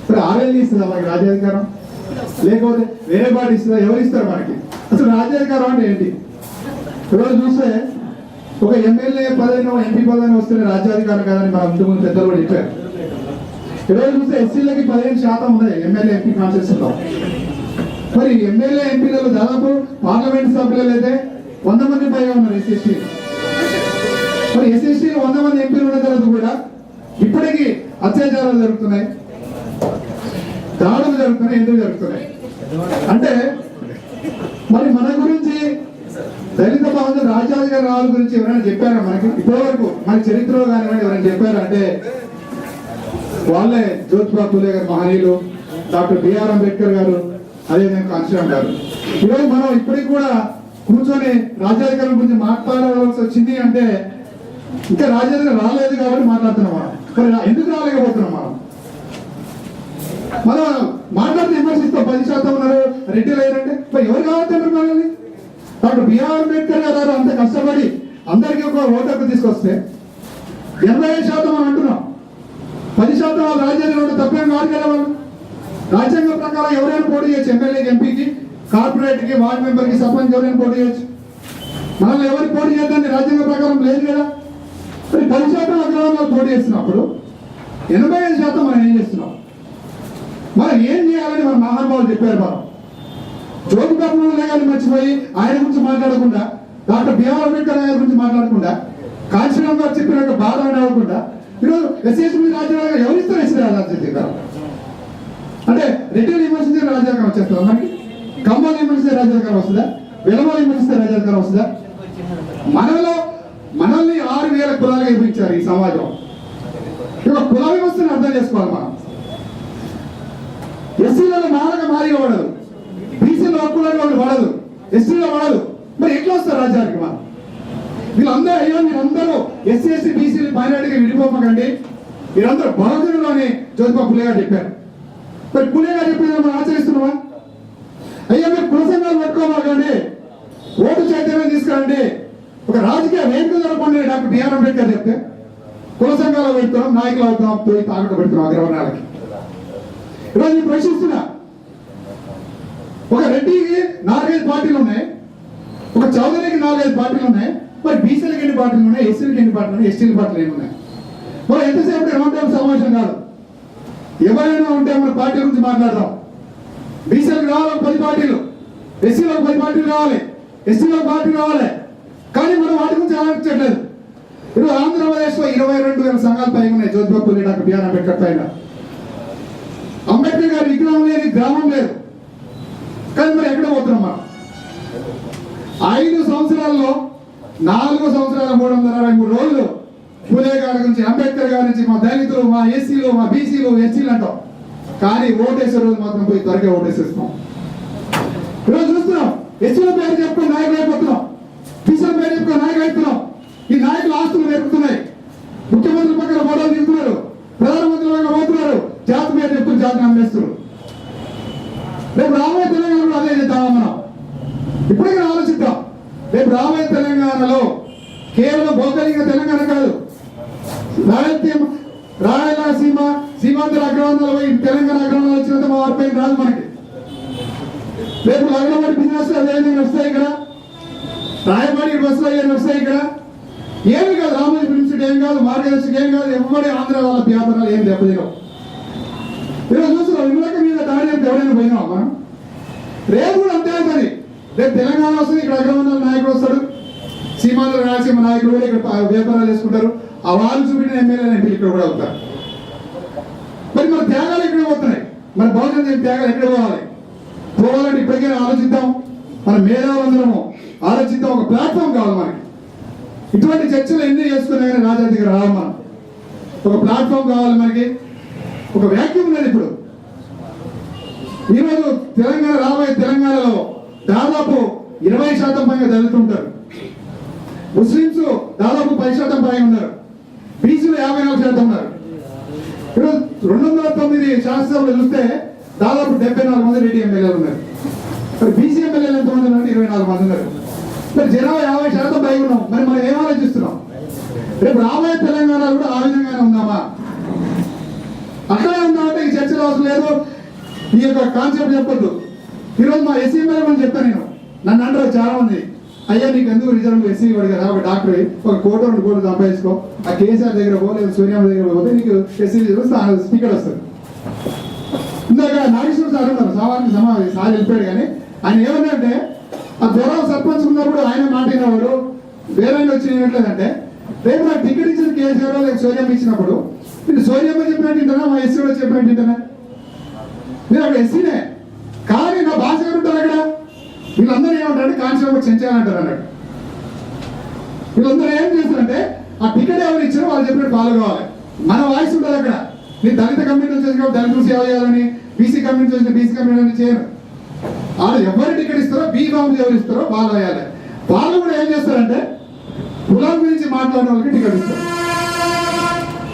ఇప్పుడు ఆర్ఎల్ఈ ఇస్తుందా మనకి రాజ్యాధికారం, లేకపోతే వేరే పార్టీ ఇస్తుందా? ఎవరు ఇస్తారు మనకి? అసలు రాజ్యాధికారం అంటే ఏంటి? ఈరోజు చూస్తే ఒక ఎమ్మెల్యే పదవినో ఎంపీ పదవినో వస్తేనే రాజ్యాధికారం కాదని మన ముందు పెద్దలు కూడా చెప్పారు. ఈరోజు చూస్తే ఎస్సీలకి 15% ఉన్నాయి ఎమ్మెల్యే ఎంపీ కాన్స్టిట్యూషన్లో. మరి ఎమ్మెల్యే ఎంపీలలో దాదాపు పార్లమెంట్ సభ్యులు అయితే 100 మంది పైగా ఉన్నారు ఎస్సీ. మరి ఎస్ఎస్టీలో 100 మంది ఎంపీలు ఉన్న తర్వాత కూడా ఇప్పటికీ అత్యాచారాలు జరుగుతున్నాయి, దాడులు జరుగుతున్నాయి. ఎందుకు జరుగుతున్నాయి అంటే మరి మన గురించి దళిత బాంధవ రాజ్యాధికార రావుల గురించి ఎవరైనా చెప్పారా మనకి? ఇప్పటివరకు మన చరిత్రలో కానివ్వండి ఎవరైనా చెప్పారా అంటే వాళ్ళే జ్యోతిబా ఫూలే గారు మహనీయులు, డాక్టర్ బిఆర్ అంబేద్కర్ గారు, అదేవిధంగా కాంశీరామ్ గారు. ఈరోజు మనం ఇప్పటికి కూడా కూర్చొని రాజ్యాధికారం గురించి మాట్లాడాల్సి వచ్చింది అంటే ఇంకా రాజ్యాధికారం రాలేదు కాబట్టి మాట్లాడుతున్నాం. మనం మరి ఎందుకు రాలేకపోతున్నాం? మనం మాట్లాడితే విమర్శిస్తాం. 10% ఉన్నారు, రెడ్డిలు అయ్యారంటే మరి ఎవరు కావద్దంటారు మనల్ని? డాక్టర్ బిఆర్ అంబేద్కర్ గారు అంత కష్టపడి అందరికీ ఒక ఓటు హక్కు తీసుకొస్తే 85% మనం అంటున్నాం. 10% వాళ్ళు రాజ్యాంగం తప్పేం కాదు కదా. వాళ్ళు రాజ్యాంగం ప్రకారం ఎవరైనా పోటీ చేయొచ్చు. ఎమ్మెల్యేకి, ఎంపీకి, కార్పొరేట్కి, వార్డు మెంబర్కి, సర్పంచ్ ఎవరైనా పోటీ చేయొచ్చు. మనల్ని ఎవరికి పోటీ చేద్దాన్ని రాజ్యాంగ ప్రకారం లేదు కదా. మరి 10% అగ్రవర్ణాలు పోటీ చేస్తున్నప్పుడు 85% మనం ఏం చేస్తున్నాం? మనం ఏం చేయాలని మన మహానుభావులు చెప్పారు. మనం జ్యోతిబా ఫూలే గారిని మర్చిపోయి ఆయన గురించి మాట్లాడకుండా, డాక్టర్ బిఆర్ అంబేద్కర్ గారి గురించి మాట్లాడకుండా, కాంశీరామ్ గారు చెప్పిన బాధ అడగకుండా ఈరోజు ఎస్సీ రాజ్యాంగం ఎవరిస్తారు? ఎస్సీ రాజ్యాధికారం అంటే రెడ్డిలు విమర్శించే రాజ్యాంగం వచ్చేస్తుందా మనకి? కమ్మలు విమర్శించే రాజ్యాధికారం వస్తుందా? విలమలు విమర్శించే రాజ్యాధికారం వస్తుందా? మనల్ని 6000 కులాలుగా విభజించారు ఈ సమాజం. ఇక కుల వ్యవస్థను అర్థం చేసుకోవాలి మనం. ఎస్సీలలో నాలుగ మారిగా పడదు, బీసీలో హక్కులను వాళ్ళు పడదు, ఎస్సీలో పడదు. మరి ఎట్లా వస్తారు రాజ్యానికి? మనం వీళ్ళందరూ అయ్యో మీరందరూ ఎస్సీ ఎస్టీ బీసీలు మైనారిటీగా విడిపోమకండి, మీరందరూ బహుజనులు అని జ్యోతిబా ఫూలే గారు చెప్పారు. మరి ఫూలే గారు చెప్పిన మనం ఆచరిస్తున్నామా? అయ్యా మీరు కుల సంఘాలు పట్టుకోమాకండి, ఓటు చైతన్యం తీసుకురండి, ఒక రాజకీయ వేదిక జరపండి డాక్టర్ బిఆర్ అంబేద్కర్ చెప్తే కుల సంఘాలు పెడుతున్నాం, నాయకులు అవుతున్నాం, పోయి తాకట్టు పెడుతున్నాం అగ్రవర్ణాలకి. ఈరోజు నేను ప్రశ్నిస్తున్నా, ఒక రెడ్డికి 4-5 పార్టీలు ఉన్నాయి, ఒక చౌదరికి 4-5 పార్టీలు ఉన్నాయి. మరి బీసీలకు ఎన్ని పార్టీలు ఉన్నాయి, ఎస్సీలకు ఎన్ని పార్టీలు ఉన్నాయి, ఎస్టీల పార్టీలు ఏమి ఉన్నాయి? మరి ఎంతసేపు రౌండ్ సమావేశం కాదు, ఎవరైనా ఉంటే మన పార్టీ గురించి మాట్లాడదాం. బీసీలకు రావాలి 10 పార్టీలు, ఎస్సీలకు 10 పార్టీలు కావాలి, ఎస్టీలకు పార్టీ కావాలి. కానీ మనం వాటి గురించి ఆలోచించట్లేదు. ఇప్పుడు ఆంధ్రప్రదేశ్లో 22,000 సంఘాలు పైన ఉన్నాయి. జ్యోతిబా ఫూలే, డాక్టర్ బిఆర్ అంబేద్కర్ పైన. అంబేద్కర్ గారి విగ్రహం లేని గ్రామం లేదు. కానీ మరి ఎక్కడ పోతున్నాం మనం? 5 సంవత్సరాల్లో 4 సంవత్సరాల 363 రోజులు ఫూలే గారి గురించి, అంబేద్కర్ గారి నుంచి మా దళితులు, మా ఎస్సీలు, మా బీసీలు, ఎస్సీలు అంటాం. కానీ ఓటేసే రోజు మాత్రం పోయి త్వరగా ఓటేసేస్తున్నాం. ఈరోజు చూస్తున్నాం, ఎస్సీల పేరు చెప్పుకొని నాయకులు అయిపోతున్నాం, బీసీల పేరు చెప్పుకొని నాయకులు అయిపోతున్నాం. ఈ నాయకులు ఆస్తులు పెరుగుతున్నాయి, ముఖ్యమంత్రి పక్కన ఫోటోలు దిగుతున్నారు, ప్రధానమంత్రి పక్కన పోతున్నారు, జాతి పేరు చెప్పుకుని జాతిని అమ్మేస్తున్నారు. రేపు రాబోయే తెలంగాణలో అదే చేద్దామా మనం? ఇప్పటికీ ఆలోచిద్దాం. రేపు రాబోయే తెలంగాణలో కేవలం భౌగోళిక తెలంగాణ కాదు, రాయలసీమ సీమాంధ్ర అగ్రవర్ణాలు పోయి తెలంగాణ అగ్రవర్ణాలు వచ్చినంత మా వారిపైన రాదు మనకి. రేపు లగ్నవాడి బిజినెస్ అదేవిధంగా వస్తాయి ఇక్కడ, రాయబాడి బస్సులు అయ్యే వస్తాయి ఇక్కడ. ఏమి కాదు, రామోజీ ప్రిన్సిటీ ఏం కాదు, మార్గదర్శకి ఏం కాదు, ఎవరి ఆంధ్ర వాళ్ళ వ్యాపారాలు ఏం దెబ్బతినవు. ఈరోజు చూస్తున్నాం, ఇళ్ళక మీద దాడి అంటే ఎవరైనా పోయినాం మనం? రేపు కూడా అంతే అవుతుంది. రేపు తెలంగాణ వస్తుంది, ఇక్కడ అగ్రవర్ణాల నాయకుడు వస్తాడు, సీమాంధ్ర రాయలసీమ నాయకులు కూడా ఇక్కడ వ్యాపారాలు చేసుకుంటారు. ఆ వాళ్ళు చూపిన ఎమ్మెల్యేలు ఎంపీలు ఇక్కడ కూడా అవుతారు. మరి మన త్యాగాలు ఎక్కడ పోతున్నాయి? మన బహుజన త్యాగాలు ఎక్కడ పోవాలి? పోవాలంటే ఇప్పటికైనా ఆలోచిద్దాం. మన మేధావులందరము ఆలోచిద్దాం. ఒక ప్లాట్ఫామ్ కావాలి మనకి. ఇటువంటి చర్చలు ఎన్ని చేసుకున్నా కానీ రాజాధికారి రావాలి. మనం ఒక ప్లాట్ఫామ్ కావాలి మనకి. ఒక వ్యాక్యూమ్ లేదు ఇప్పుడు. ఈరోజు తెలంగాణ రాబోయే తెలంగాణలో దాదాపు 20% పైగా దళితుంటారు, ముస్లింస్ దాదాపు 10% పైగా ఉన్నారు, బీసీలు 54% ఉన్నారు. ఈరోజు 209 శాసనసభలు చూస్తే దాదాపు 74 మంది రెడ్డి ఎమ్మెల్యేలు ఉన్నారు. మరి బీసీ ఎమ్మెల్యేలు ఎంతమంది ఉన్నారు? 24 మంది ఉన్నారు. మరి జనాభా 50% పైగా ఉన్నాం. మరి మనం ఏం ఆలోచిస్తున్నాం? రేపు రాబోయే తెలంగాణ కూడా ఆ విధంగానే ఉందామా? అట్లనే ఉందామంటే ఈ చర్చ చర్చలు అవసరం లేదు, ఈ యొక్క కాన్సెప్ట్ చెప్పొద్దు. ఈరోజు మా ఎస్సీ మేడం చెప్తాను నేను, నన్ను అంటారు చాలా మంది, అయ్యా నీకు ఎందుకు రిజర్వ్ ఎస్సీ వాడు కదా, ఒక డాక్టర్ ఒక కోట 2 కోట్లు సంపాదించుకో, ఆ కేసీఆర్ దగ్గర పో లేదా సోనియా దగ్గర పోతే నీకు ఎస్సీ రిజర్వ్ టికెట్ వస్తుంది. ఇందాక నాగేశ్వర సార్ ఉన్నారు, సామాన్య సమావేశం సార్ వెళ్ళిపోయాడు, కానీ ఆయన ఏమన్నారంటే ఆ దొరవ సర్పంచ్ ఉన్నప్పుడు ఆయన మాట విన్నవాడు వేరే వచ్చి వినట్లేదంటే, రేపు నాకు టికెట్ ఇచ్చిన కేసీఆర్ లేక సోనియా ఇచ్చినప్పుడు మీరు సోనియమ్మ చెప్పినట్టు వింటారా, మా ఎస్సీ కూడా చెప్పినట్టు వింటారా? మీరు అక్కడ ఎస్సీనే కానీ నా భాష గారు ఉంటారు అక్కడ. వీళ్ళందరూ ఏమంటారంటే కాన్స్టేబుల్ చెంచాలంటారు అన్నాడు. వీళ్ళందరూ ఏం చేస్తారంటే ఆ టికెట్ ఎవరు ఇచ్చారో వాళ్ళు చెప్పినట్టు ఫాలో కావాలి. మన వాయిస్ ఉంటుంది అక్కడ. నేను దళిత కమ్యూనిటీ వచ్చేసి కాబట్టి దళితులు సేవ చేయాలని, బీసీ కమ్యూనిటీ వచ్చిన బీసీ కమ్యూనిటీ చేయను. వాళ్ళు ఎవరు టికెట్ ఇస్తారో, బీ ఫామ్స్ ఎవరు ఇస్తారో వాళ్ళు వేయాలి. వాళ్ళు కూడా ఏం చేస్తారంటే కులం గురించి మాట్లాడిన వాళ్ళకి టికెట్ ఇస్తారు.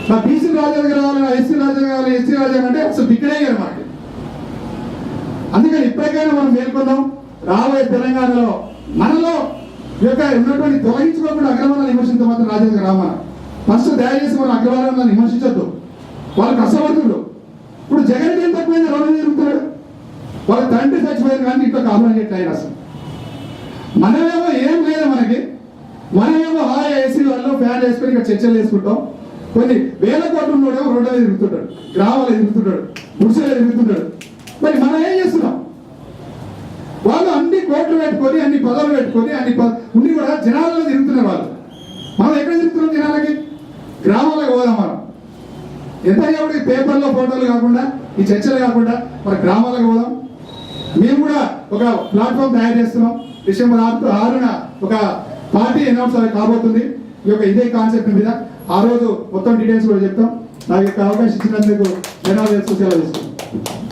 నా బీసీ రాజ్యాంగం కావాలి, నా ఎస్సీ రాజ్యాంగం కావాలి, ఎస్సీ రాజ్యాంగం అంటే అసలు టికెటే ఇయ్యారు మనకి. అందుకని ఇప్పటికైనా మనం మేల్కొందాం. రాబోయే తెలంగాణలో మనలో యొక్క ఉన్నటువంటి తొలగించుకోకుండా అగ్రవాళ్ళని విమర్శించే మాత్రం రాజ్యాంగ రామా ఫస్ట్ దయచేసి మనం అగ్రవాళ్ళని విమర్శించొద్దు. వాళ్ళు కష్టపడుతున్నారు. ఇప్పుడు జగన్ ఏం తక్కువైంది, రోడ్డు తిరుగుతున్నాడు. వాళ్ళ తండ్రి చచ్చిపోయింది కానీ ఇంట్లో కాపురం చేయట్లేదు. అసలు మనమేమో ఏం లేదు మనకి, మనమేమో హాయ్ ఏసీ వాళ్ళు ఫ్యాన్ వేసుకొని ఇక్కడ చర్చలు వేసుకుంటాం. కొన్ని వేల కోట్లు ఉన్నోడేమో రోడ్డు మీద తిరుగుతుంటాడు, గ్రామాలు తిరుగుతుంటాడు, గుడిసెలు తిరుగుతుంటాడు. మరి మనం ఏం చేస్తున్నాం? వాళ్ళు అన్ని కోట్లు పెట్టుకొని, అన్ని పదవులు పెట్టుకొని, ఉండి కూడా జనాలలో తిరుగుతున్నారు వాళ్ళు. మనం ఎక్కడ తిరుగుతున్నాం? జనాలకి గ్రామాలకు పోదాం. మనం ఎంత కాబట్టి పేపర్లో ఫోటోలు కాకుండా, ఈ చర్చలు కాకుండా మన గ్రామాలకు పోదాం. మేము కూడా ఒక ప్లాట్ఫామ్ తయారు చేస్తున్నాం. డిసెంబర్ 6న ఒక పార్టీ అనౌన్స్ కాబోతుంది ఈ యొక్క ఇదే కాన్సెప్ట్ మీద. ఆ రోజు మొత్తం డీటెయిల్స్ కూడా చెప్తాం. నాకు యొక్క అవకాశం ఇచ్చినందుకు ధన్యవాదాలు. సెలవు తీసుకుంటాం.